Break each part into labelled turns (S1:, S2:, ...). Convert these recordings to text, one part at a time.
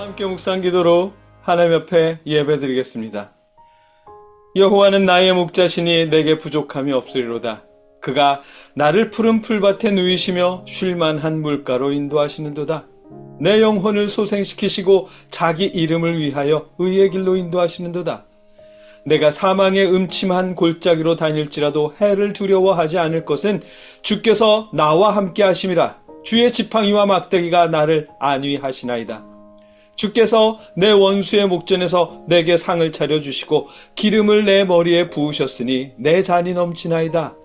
S1: 함께 묵상 기도로 하나님 앞에 예배드리겠습니다. 여호와는 나의 목자시니 내게 부족함이 없으리로다. 그가 나를 푸른 풀밭에 누이시며 쉴만한 물가로 인도하시는도다. 내 영혼을 소생시키시고 자기 이름을 위하여 의의 길로 인도하시는도다. 내가 사망의 음침한 골짜기로 다닐지라도 해를 두려워하지 않을 것은 주께서 나와 함께 하심이라. 주의 지팡이와 막대기가 나를 안위하시나이다. 주께서 내 원수의 목전에서 내게 상을 차려주시고 기름을 내 머리에 부으셨으니 내 잔이 넘치나이다.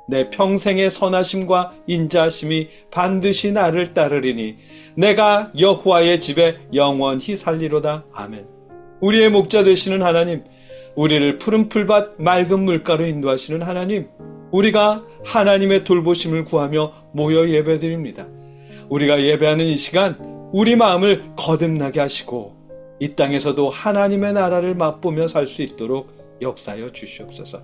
S1: 내 평생의 선하심과 인자하심이 반드시 나를 따르리니 내가 여호와의 집에 영원히 살리로다. 아멘. 우리의 목자 되시는 하나님, 우리를 푸른 풀밭 맑은 물가로 인도하시는 하나님, 우리가 하나님의 돌보심을 구하며 모여 예배드립니다. 우리가 예배하는 이 시간 우리 마음을 거듭나게 하시고 이 땅에서도 하나님의 나라를 맛보며 살 수 있도록 역사하여 주시옵소서.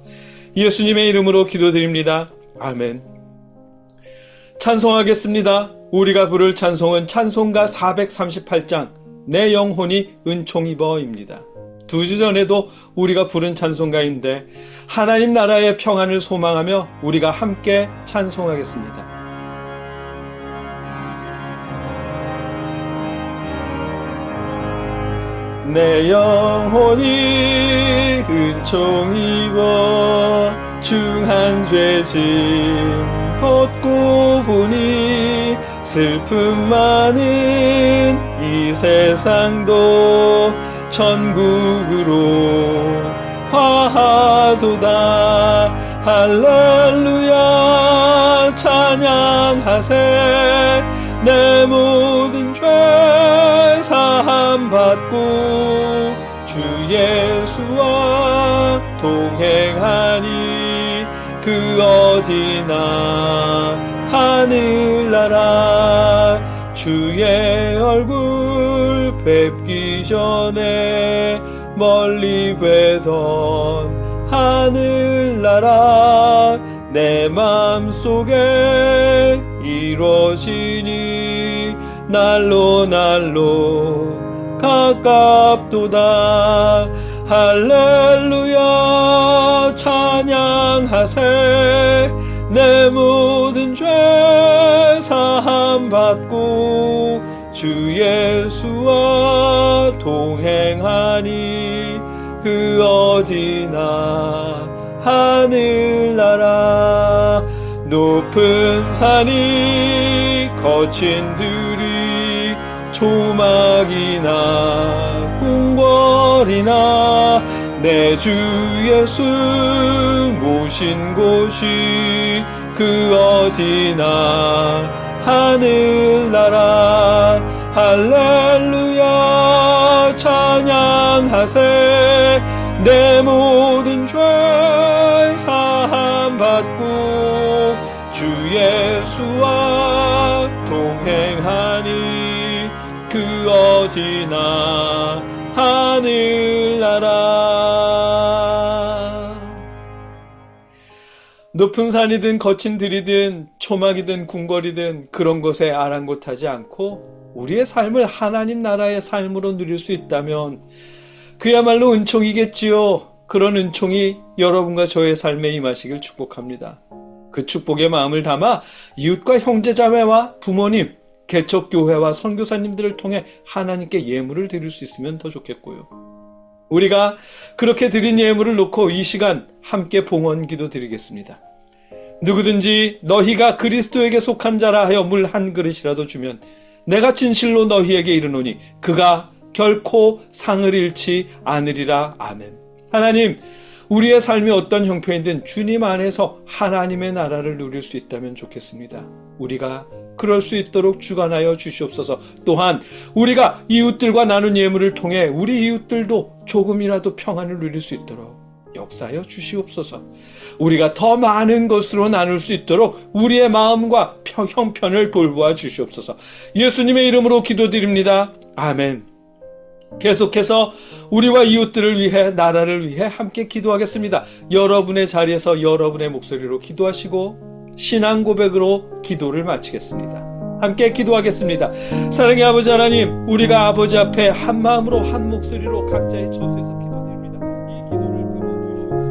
S1: 예수님의 이름으로 기도드립니다. 아멘. 찬송하겠습니다. 우리가 부를 찬송은 찬송가 438장 내 영혼이 은총 입어입니다. 2주 전에도 우리가 부른 찬송가인데 하나님 나라의 평안을 소망하며 우리가 함께 찬송하겠습니다. 내 영혼이 은총 입어 중한 죄짐 벗고 보니 슬픔 많은 이 세상도 천국으로 화하도다. 할렐루야 찬양하세. 내 모든 죄 사함 받고 주 예수와 동행하니 그 어디나 하늘나라 주의 얼굴 뵙기 전에 멀리 뵈던 하늘나라 내 맘속에 이루어지니 날로 가깝도다. 할렐루야 찬양하세. 내 모든 죄 사함 받고 주 예수와 동행하니 그 어디나 하늘나라. 높은 산이 거친 들이 조막이나 궁궐이나 내 주 예수 모신 곳이 그 어디나 하늘나라. 할렐루야 찬양하세. 내 모든 죄 사함 받고 주 예수와 동행하니 그 어디나 하늘나라. 높은 산이든 거친 들이든 초막이든 궁궐이든 그런 것에 아랑곳하지 않고 우리의 삶을 하나님 나라의 삶으로 누릴 수 있다면 그야말로 은총이겠지요. 그런 은총이 여러분과 저의 삶에 임하시길 축복합니다. 그 축복의 마음을 담아 이웃과 형제자매와 부모님, 개척교회와 선교사님들을 통해 하나님께 예물을 드릴 수 있으면 더 좋겠고요. 우리가 그렇게 드린 예물을 놓고 이 시간 함께 봉헌기도 드리겠습니다. 누구든지 너희가 그리스도에게 속한 자라 하여 물 한 그릇이라도 주면 내가 진실로 너희에게 이르노니 그가 결코 상을 잃지 않으리라. 아멘. 하나님, 우리의 삶이 어떤 형편이든 주님 안에서 하나님의 나라를 누릴 수 있다면 좋겠습니다. 우리가 그럴 수 있도록 주관하여 주시옵소서. 또한 우리가 이웃들과 나눈 예물을 통해 우리 이웃들도 조금이라도 평안을 누릴 수 있도록 역사하여 주시옵소서. 우리가 더 많은 것으로 나눌 수 있도록 우리의 마음과 형편을 돌보아 주시옵소서. 예수님의 이름으로 기도드립니다. 아멘. 계속해서 우리와 이웃들을 위해 나라를 위해 함께 기도하겠습니다. 여러분의 자리에서 여러분의 목소리로 기도하시고 신앙 고백으로 기도를 마치겠습니다. 함께 기도하겠습니다. 사랑의 아버지 하나님, 우리가 아버지 앞에 한 마음으로 한 목소리로 각자의 처소에서 기도드립니다. 이 기도를 들어주시옵소서.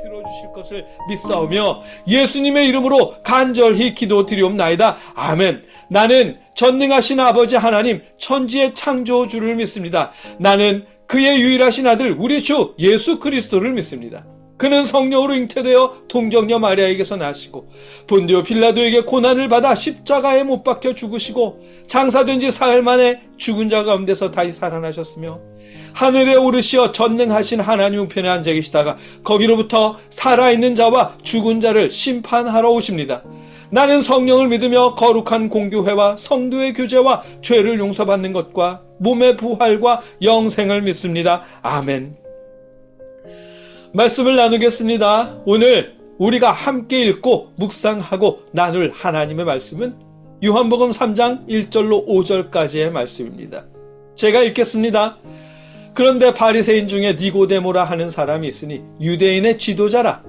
S1: 들어주실 것을 믿사오며 예수님의 이름으로 간절히 기도드리옵나이다. 아멘. 나는 전능하신 아버지 하나님 천지의 창조주를 믿습니다. 나는 그의 유일하신 아들 우리 주 예수 그리스도를 믿습니다. 그는 성령으로 잉태되어 동정녀 마리아에게서 나시고 본디오 빌라도에게 고난을 받아 십자가에 못 박혀 죽으시고 장사된 지 사흘 만에 죽은 자 가운데서 다시 살아나셨으며 하늘에 오르시어 전능하신 하나님 우편에 앉아 계시다가 거기로부터 살아있는 자와 죽은 자를 심판하러 오십니다. 나는 성령을 믿으며 거룩한 공교회와 성도의 교제와 죄를 용서받는 것과 몸의 부활과 영생을 믿습니다. 아멘. 말씀을 나누겠습니다. 오늘 우리가 함께 읽고 묵상하고 나눌 하나님의 말씀은 요한복음 3장 1절로 5절까지의 말씀입니다. 제가 읽겠습니다. 그런데 바리새인 중에 니고데모라 하는 사람이 있으니 유대인의 지도자라.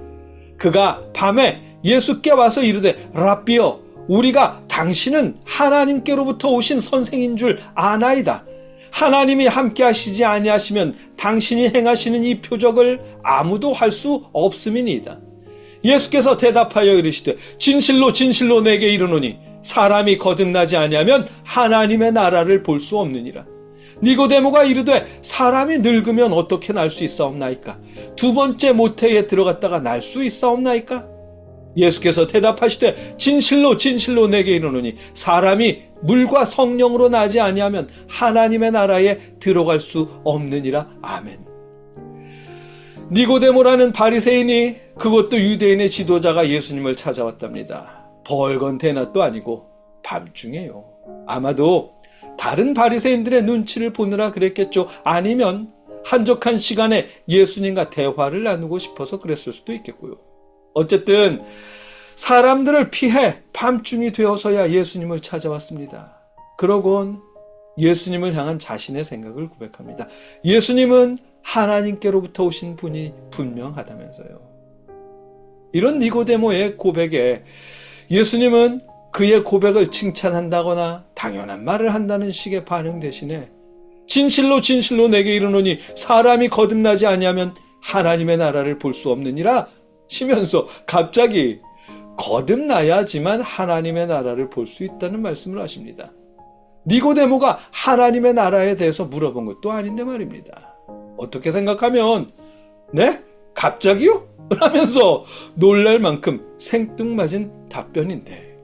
S1: 그가 밤에 예수께 와서 이르되 랍비여, 우리가 당신은 하나님께로부터 오신 선생인 줄 아나이다. 하나님이 함께 하시지 아니하시면 당신이 행하시는 이 표적을 아무도 할 수 없음이니이다. 예수께서 대답하여 이르시되 진실로 진실로 내게 이르노니 사람이 거듭나지 아니하면 하나님의 나라를 볼 수 없느니라. 니고데모가 이르되 사람이 늙으면 어떻게 날 수 있사옵나이까? 두 번째 모태에 들어갔다가 날 수 있사옵나이까? 예수께서 대답하시되 진실로 진실로 내게 이르노니 사람이 물과 성령으로 나지 아니하면 하나님의 나라에 들어갈 수 없느니라. 아멘. 니고데모라는 바리새인이, 그것도 유대인의 지도자가 예수님을 찾아왔답니다. 벌건 대낮도 아니고 밤중에요. 아마도 다른 바리새인들의 눈치를 보느라 그랬겠죠. 아니면 한적한 시간에 예수님과 대화를 나누고 싶어서 그랬을 수도 있겠고요. 어쨌든 사람들을 피해 밤중이 되어서야 예수님을 찾아왔습니다. 그러곤 예수님을 향한 자신의 생각을 고백합니다. 예수님은 하나님께로부터 오신 분이 분명하다면서요. 이런 니고데모의 고백에 예수님은 그의 고백을 칭찬한다거나 당연한 말을 한다는 식의 반응 대신에 진실로 진실로 내게 이르노니 사람이 거듭나지 아니하면 하나님의 나라를 볼 수 없느니라 시면서 갑자기 거듭나야지만 하나님의 나라를 볼 수 있다는 말씀을 하십니다. 니고데모가 하나님의 나라에 대해서 물어본 것도 아닌데 말입니다. 어떻게 생각하면 네? 갑자기요? 라면서 놀랄 만큼 생뚱맞은 답변인데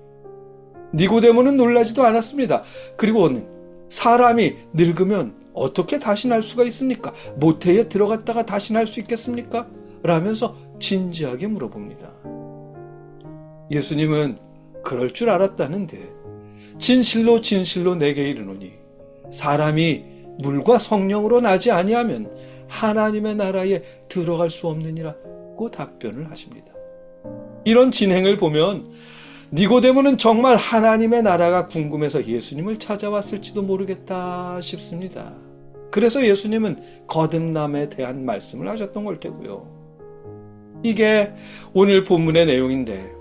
S1: 니고데모는 놀라지도 않았습니다. 그리고는 사람이 늙으면 어떻게 다시 날 수가 있습니까? 모태에 들어갔다가 다시 날 수 있겠습니까? 라면서 진지하게 물어봅니다. 예수님은 그럴 줄 알았다는데 진실로 진실로 내게 이르노니 사람이 물과 성령으로 나지 아니하면 하나님의 나라에 들어갈 수 없느니라고 답변을 하십니다. 이런 진행을 보면 니고데모는 정말 하나님의 나라가 궁금해서 예수님을 찾아왔을지도 모르겠다 싶습니다. 그래서 예수님은 거듭남에 대한 말씀을 하셨던 걸 테고요. 이게 오늘 본문의 내용인데,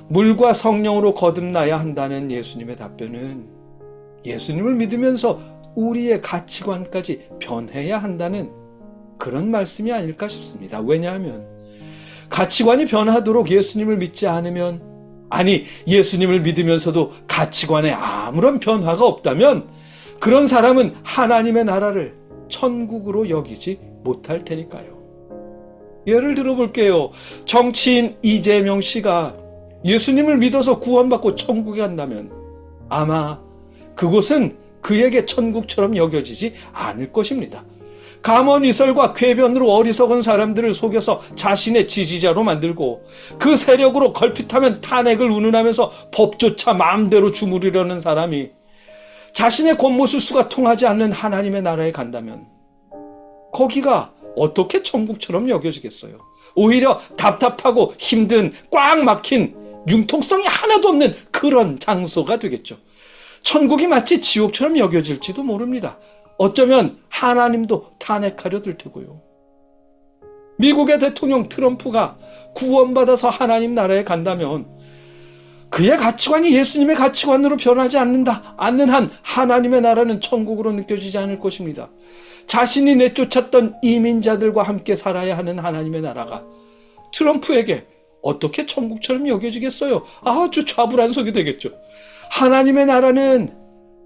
S1: 물과 성령으로 거듭나야 한다는 예수님의 답변은 예수님을 믿으면서 우리의 가치관까지 변해야 한다는 그런 말씀이 아닐까 싶습니다. 왜냐하면 가치관이 변하도록 예수님을 믿지 않으면, 아니 예수님을 믿으면서도 가치관에 아무런 변화가 없다면 그런 사람은 하나님의 나라를 천국으로 여기지 못할 테니까요. 예를 들어볼게요. 정치인 이재명 씨가 예수님을 믿어서 구원받고 천국에 간다면 아마 그곳은 그에게 천국처럼 여겨지지 않을 것입니다. 감언 이설과 궤변으로 어리석은 사람들을 속여서 자신의 지지자로 만들고 그 세력으로 걸핏하면 탄핵을 운운하면서 법조차 마음대로 주무르려는 사람이 자신의 겉모술수가 통하지 않는 하나님의 나라에 간다면 거기가 어떻게 천국처럼 여겨지겠어요? 오히려 답답하고 힘든 꽉 막힌 융통성이 하나도 없는 그런 장소가 되겠죠. 천국이 마치 지옥처럼 여겨질지도 모릅니다. 어쩌면 하나님도 탄핵하려 들 테고요. 미국의 대통령 트럼프가 구원받아서 하나님 나라에 간다면 그의 가치관이 예수님의 가치관으로 변하지 않는 한 하나님의 나라는 천국으로 느껴지지 않을 것입니다. 자신이 내쫓았던 이민자들과 함께 살아야 하는 하나님의 나라가 트럼프에게 어떻게 천국처럼 여겨지겠어요? 아주 좌불안석이 되겠죠. 하나님의 나라는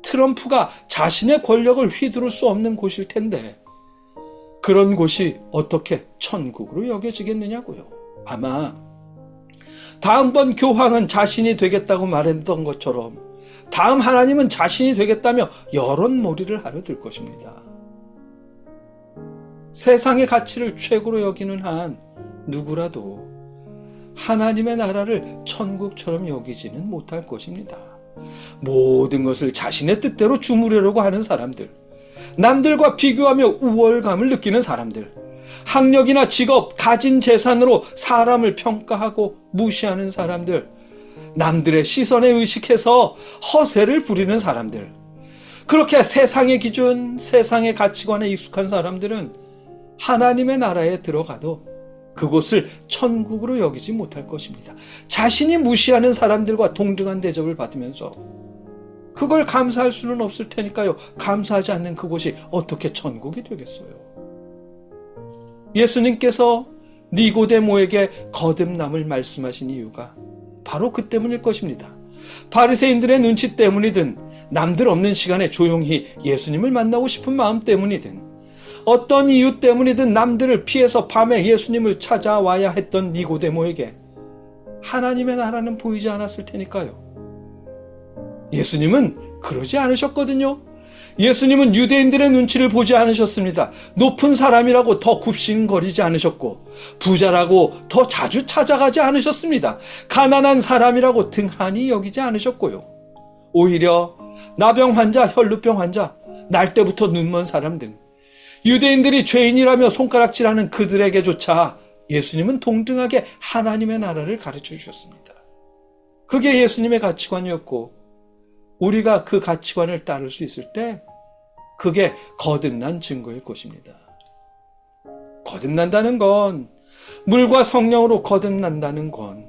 S1: 트럼프가 자신의 권력을 휘두를 수 없는 곳일 텐데 그런 곳이 어떻게 천국으로 여겨지겠느냐고요. 아마 다음번 교황은 자신이 되겠다고 말했던 것처럼 다음 하나님은 자신이 되겠다며 여론몰이를 하려 들 것입니다. 세상의 가치를 최고로 여기는 한 누구라도 하나님의 나라를 천국처럼 여기지는 못할 것입니다. 모든 것을 자신의 뜻대로 주무르려고 하는 사람들, 남들과 비교하며 우월감을 느끼는 사람들, 학력이나 직업, 가진 재산으로 사람을 평가하고 무시하는 사람들, 남들의 시선에 의식해서 허세를 부리는 사람들, 그렇게 세상의 기준, 세상의 가치관에 익숙한 사람들은 하나님의 나라에 들어가도 그곳을 천국으로 여기지 못할 것입니다. 자신이 무시하는 사람들과 동등한 대접을 받으면서 그걸 감사할 수는 없을 테니까요. 감사하지 않는 그곳이 어떻게 천국이 되겠어요? 예수님께서 니고데모에게 거듭남을 말씀하신 이유가 바로 그 때문일 것입니다. 바리새인들의 눈치 때문이든 남들 없는 시간에 조용히 예수님을 만나고 싶은 마음 때문이든 어떤 이유 때문이든 남들을 피해서 밤에 예수님을 찾아와야 했던 니고데모에게 하나님의 나라는 보이지 않았을 테니까요. 예수님은 그러지 않으셨거든요. 예수님은 유대인들의 눈치를 보지 않으셨습니다. 높은 사람이라고 더 굽신거리지 않으셨고 부자라고 더 자주 찾아가지 않으셨습니다. 가난한 사람이라고 등한히 여기지 않으셨고요. 오히려 나병 환자, 혈루병 환자, 날 때부터 눈먼 사람 등 유대인들이 죄인이라며 손가락질하는 그들에게조차 예수님은 동등하게 하나님의 나라를 가르쳐 주셨습니다. 그게 예수님의 가치관이었고 우리가 그 가치관을 따를 수 있을 때 그게 거듭난 증거일 것입니다. 거듭난다는 건, 물과 성령으로 거듭난다는 건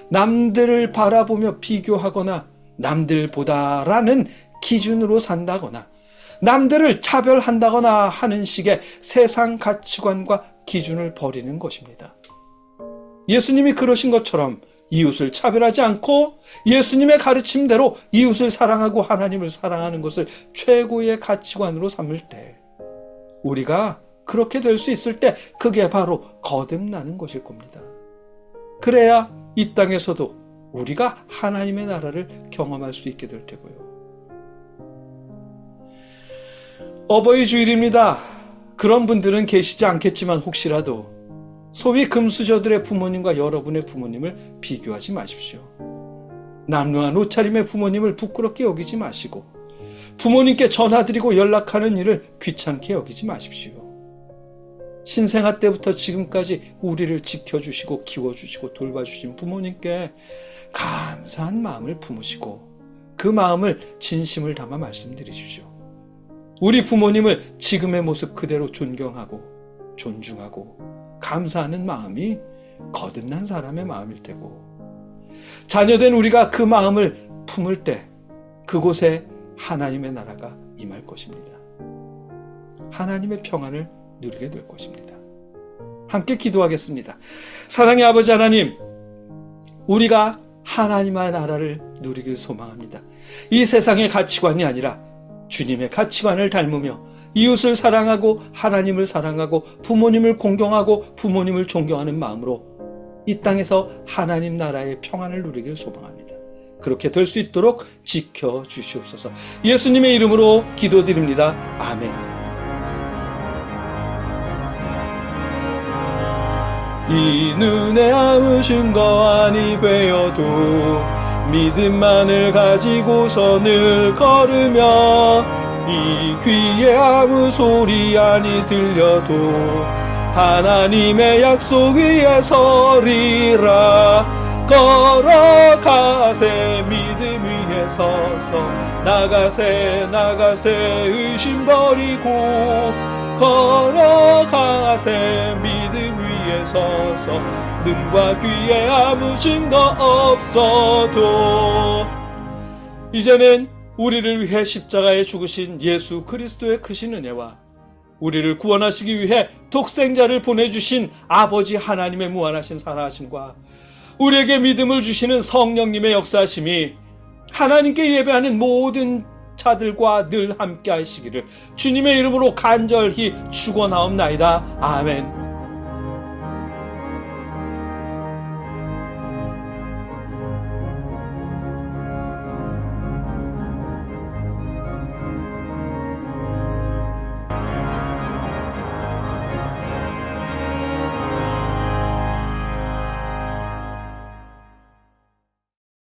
S1: 남들을 바라보며 비교하거나 남들보다라는 기준으로 산다거나 남들을 차별한다거나 하는 식의 세상 가치관과 기준을 버리는 것입니다. 예수님이 그러신 것처럼 이웃을 차별하지 않고 예수님의 가르침대로 이웃을 사랑하고 하나님을 사랑하는 것을 최고의 가치관으로 삼을 때 우리가 그렇게 될 수 있을 때 그게 바로 거듭나는 것일 겁니다. 그래야 이 땅에서도 우리가 하나님의 나라를 경험할 수 있게 될 테고요. 어버이 주일입니다. 그런 분들은 계시지 않겠지만 혹시라도 소위 금수저들의 부모님과 여러분의 부모님을 비교하지 마십시오. 남루한 옷차림의 부모님을 부끄럽게 여기지 마시고 부모님께 전화드리고 연락하는 일을 귀찮게 여기지 마십시오. 신생아 때부터 지금까지 우리를 지켜주시고 키워주시고 돌봐주신 부모님께 감사한 마음을 품으시고 그 마음을 진심을 담아 말씀드리십시오. 우리 부모님을 지금의 모습 그대로 존경하고 존중하고 감사하는 마음이 거듭난 사람의 마음일 테고, 자녀된 우리가 그 마음을 품을 때 그곳에 하나님의 나라가 임할 것입니다. 하나님의 평안을 누리게 될 것입니다. 함께 기도하겠습니다. 사랑의 아버지 하나님, 우리가 하나님의 나라를 누리길 소망합니다. 이 세상의 가치관이 아니라 주님의 가치관을 닮으며 이웃을 사랑하고 하나님을 사랑하고 부모님을 공경하고 부모님을 존경하는 마음으로 이 땅에서 하나님 나라의 평안을 누리길 소망합니다. 그렇게 될 수 있도록 지켜주시옵소서. 예수님의 이름으로 기도드립니다. 아멘. 이 눈에 아무 증거 아니 되어도 믿음만을 가지고서 늘 걸으며, 이 귀에 아무 소리 아니 들려도 하나님의 약속 위에 서리라. 걸어가세 믿음 위에 서서, 나가세 의심 버리고, 걸어가세 믿음 위에 서서, 눈과 귀에 아무 증거 없어도. 이제는 우리를 위해 십자가에 죽으신 예수 그리스도의 크신 은혜와 우리를 구원하시기 위해 독생자를 보내주신 아버지 하나님의 무한하신 사랑하심과 우리에게 믿음을 주시는 성령님의 역사하심이 하나님께 예배하는 모든 자들과 늘 함께 하시기를 주님의 이름으로 간절히 축원하옵나이다. 아멘.